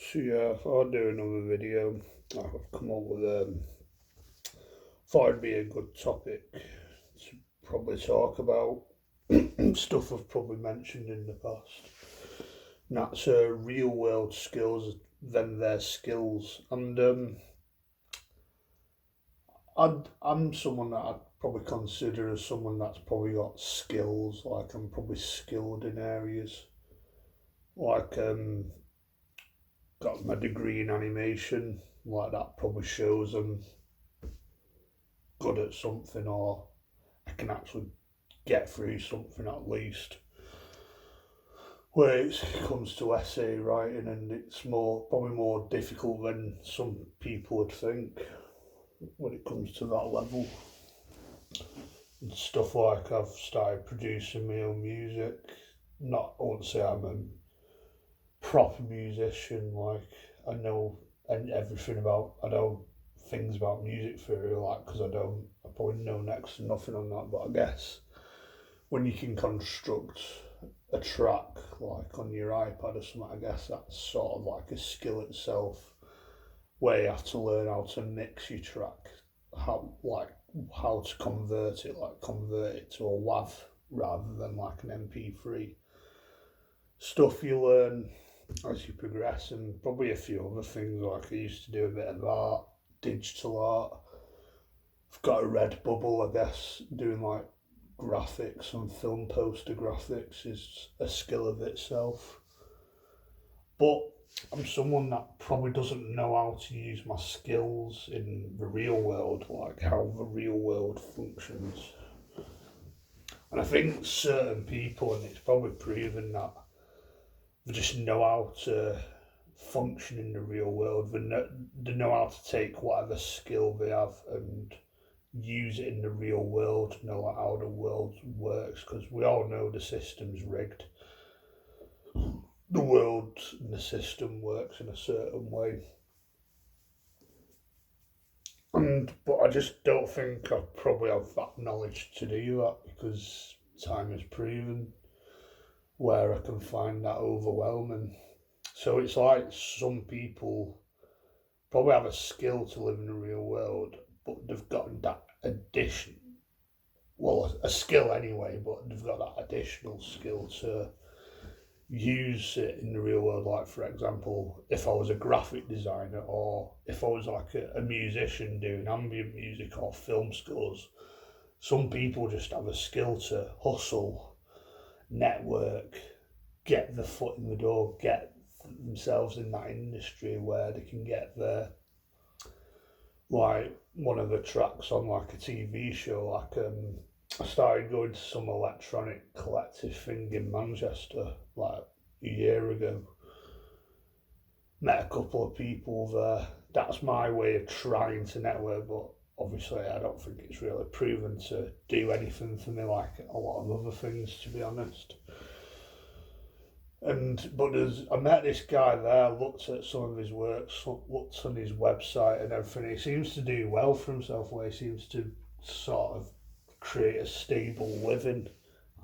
So yeah, I'll do another video. I've come up with thought it'd be a good topic to probably talk about stuff I've probably mentioned in the past. And that's real world skills, then their skills. And I'm someone that I'd probably consider as someone that's probably got skills. Like I'm probably skilled in areas. Like got my degree in animation. Like that probably shows I'm good at something, or I can actually get through something at least. Where it comes to essay writing, and it's probably more difficult than some people would think when it comes to that level. And stuff like I've started producing my own music. Not, I wouldn't say I'm a proper musician. Like I know everything about. I know things about music theory, like because I probably know next to nothing on that. But I guess when you can construct a track like on your iPad or something, I guess that's sort of like a skill itself, where you have to learn how to mix your track, how to convert it to a WAV rather than like an MP3. Stuff you learn as you progress, and probably a few other things. Like I used to do a bit of art, digital art. I've got a Redbubble, I guess, doing like graphics and film poster graphics is a skill of itself. But I'm someone that probably doesn't know how to use my skills in the real world, like how the real world functions. And I think certain people, and it's probably proven that they just know how to function in the real world. They know how to take whatever skill they have and use it in the real world, know like how the world works, because we all know the system's rigged. The world and the system works in a certain way. But I just don't think I probably have that knowledge to do that, because time has proven where I can find that overwhelming. So it's like some people probably have a skill to live in the real world, but they've got that addition, well, a skill anyway, but they've got that additional skill to use it in the real world. Like, for example, if I was a graphic designer, or if I was like a musician doing ambient music or film scores, some people just have a skill to hustle, network, get the foot in the door, get themselves in that industry where they can get their, like one of the tracks on like a TV show. Like I started going to some electronic collective thing in Manchester like a year ago. Met a couple of people there. That's my way of trying to network, but obviously I don't think it's really proven to do anything for me like a lot of other things, to be honest. But I met this guy there, looked at some of his works, looked on his website and everything. He seems to do well for himself, where he seems to sort of create a stable living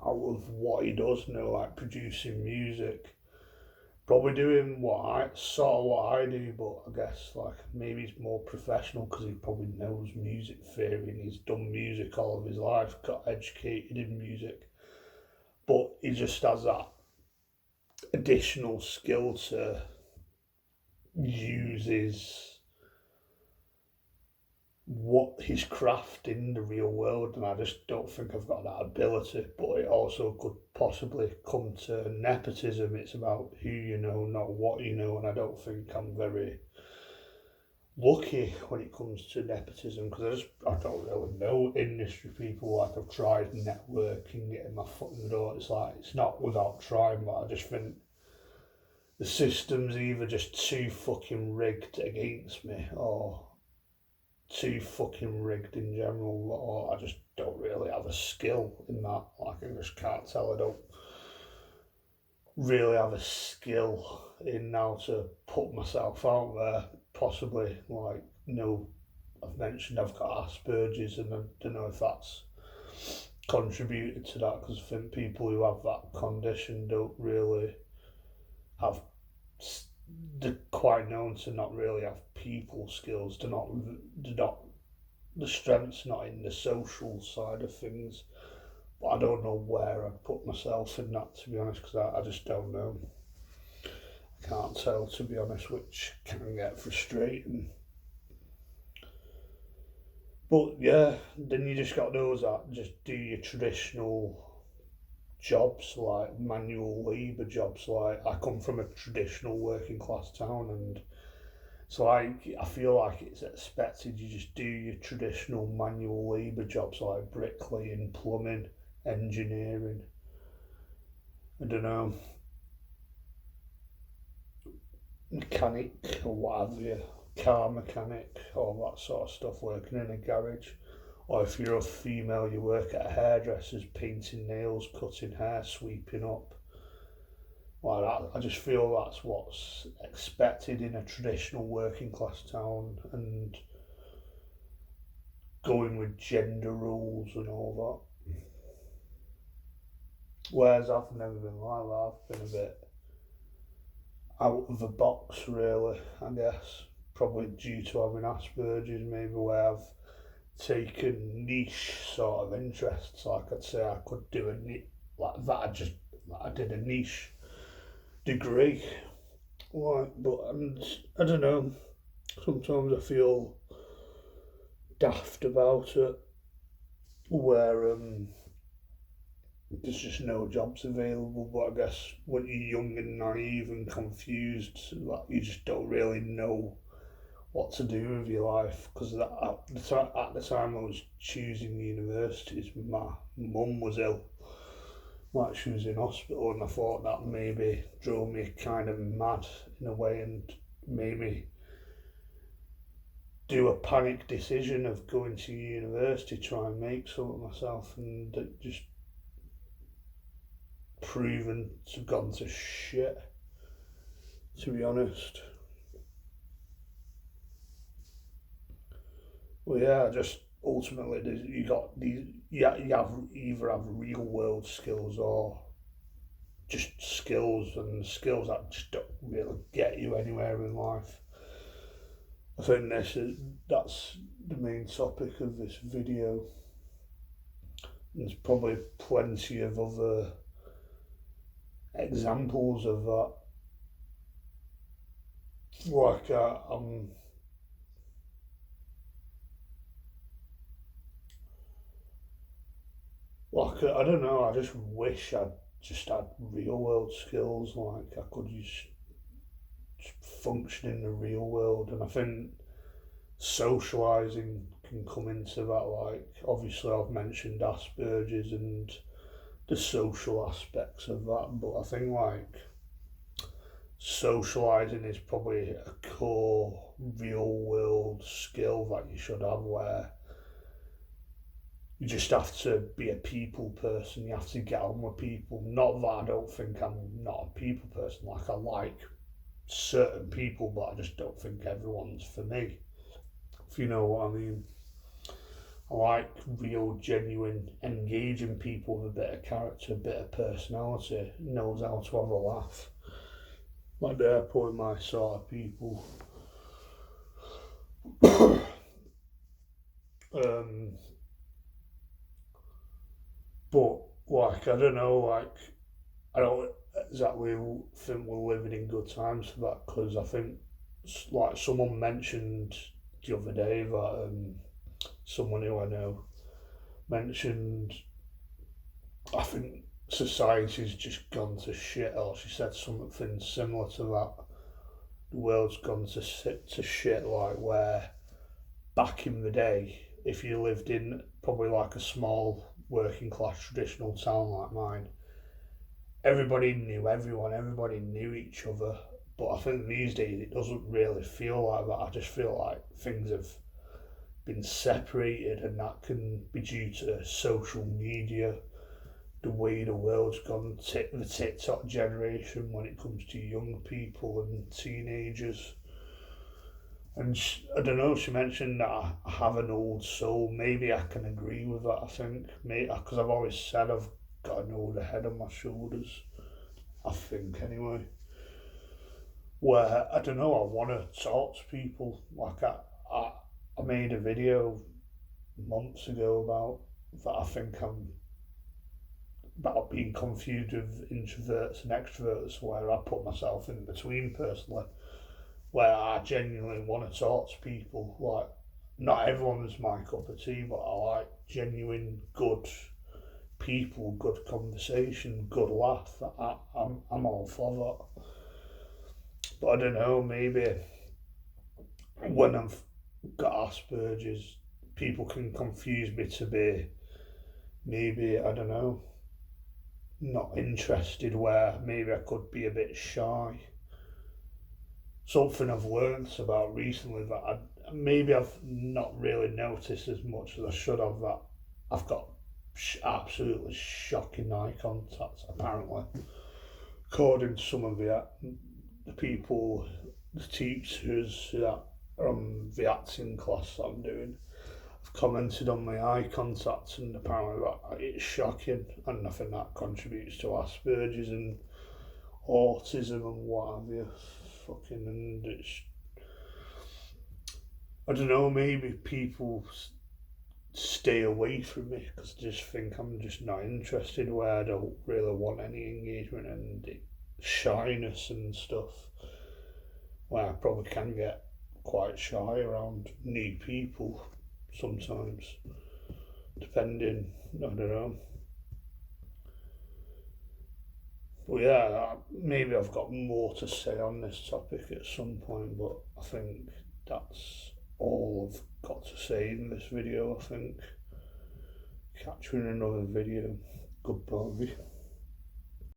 out of what he does, like producing music. Probably doing what I do, but I guess like maybe he's more professional because he probably knows music theory and he's done music all of his life, got educated in music. But he just has that additional skill to use what his craft in the real world, and I just don't think I've got that ability. But it also could possibly come to nepotism. It's about who you know, not what you know, and I don't think I'm very lucky when it comes to nepotism, because I don't really know industry people. Like I've tried networking, getting my foot in the door. It's like it's not without trying, but I just think the system's either just too fucking rigged against me, or too fucking rigged in general, or I just don't really have a skill in that. Like I just can't tell. I don't really have a skill in how to put myself out there. Possibly, like, I've mentioned I've got Asperger's, and I don't know if that's contributed to that, because I think people who have that condition don't really have the quite known to not really have people skills, to not the strength's not in the social side of things. But I don't know where I'd put myself in that, to be honest, because I just don't know. I can't tell, to be honest, which can get frustrating. But yeah, then you just got those that just do your traditional jobs, like manual labour jobs. Like, I come from a traditional working class town, and so I feel like it's expected you just do your traditional manual labour jobs like bricklaying, plumbing, engineering. I don't know, mechanic or what have you, car mechanic, all that sort of stuff, working in a garage. Or if you're a female, you work at a hairdresser's, painting nails, cutting hair, sweeping up. Like that, I just feel that's what's expected in a traditional working class town, and going with gender rules and all that. Whereas I've never been like that. I've been a bit out of the box, really, I guess. Probably due to having Asperger's, maybe, where I've taken niche sort of interests. Like, I'd say I could do like that. I did a niche degree. Like, but I don't know. Sometimes I feel daft about it, where there's just no jobs available. But I guess when you're young and naive and confused, like, you just don't really know what to do with your life. Because at the time I was choosing universities, my mum was ill, like she was in hospital, and I thought that maybe drove me kind of mad in a way, and made me do a panic decision of going to university, try and make something of myself, and it just proven to have gone to shit, to be honest. Well, yeah, just ultimately you got these. You have either have real world skills or just skills, and skills that just don't really get you anywhere in life. I think that's the main topic of this video. There's probably plenty of other examples of that. Like, I don't know. I just wish I'd just had real world skills. Like, I could just function in the real world, and I think socializing can come into that. Like, obviously I've mentioned Asperger's and the social aspects of that, but I think, like, socializing is probably a core real world skill that you should have, where you just have to be a people person. You have to get on with people. Not that I don't think I'm not a people person. Like, I like certain people, but I just don't think everyone's for me, if you know what I mean. I like real, genuine, engaging people with a bit of character, a bit of personality, knows how to have a laugh. Like, they're probably my sort of people. But, like, I don't know, like, I don't exactly think we're living in good times for that, because I think, like, someone mentioned the other day that someone who I know mentioned, I think society's just gone to shit, or she said something similar to that. The world's gone to shit, like, where back in the day, if you lived in probably like a small working class traditional town like mine, everybody knew everyone, everybody knew each other. But I think these days it doesn't really feel like that. I just feel like things have been separated, and that can be due to social media, the way the world's gone, the TikTok generation when it comes to young people and teenagers. And I don't know, she mentioned that I have an old soul. Maybe I can agree with that, I think. Because I've always said I've got an older head on my shoulders. I think, anyway. where I don't know, I want to talk to people. Like I made a video months ago about that. I think I'm about being confused with introverts and extroverts, where I put myself in between personally, where I genuinely want to talk to people. Like, not everyone's my cup of tea, but I like genuine, good people, good conversation, good laugh. I'm all for that. But I don't know, maybe when I've got Asperger's, people can confuse me to be maybe, I don't know, not interested, where maybe I could be a bit shy. Something I've learned about recently that maybe I've not really noticed as much as I should have, that I've got absolutely shocking eye contact, apparently. According to some of the people, the teachers that are on the acting class that I'm doing, have commented on my eye contact, and apparently that it's shocking, and I think that contributes to Asperger's and autism and what have you. Fucking, and it's, I don't know, maybe people stay away from me because I just think I'm just not interested, where I don't really want any engagement and shyness and stuff, where I probably can get quite shy around new people sometimes, depending, I don't know. But yeah, maybe I've got more to say on this topic at some point, but I think that's all I've got to say in this video, I think. Catch you in another video. Goodbye.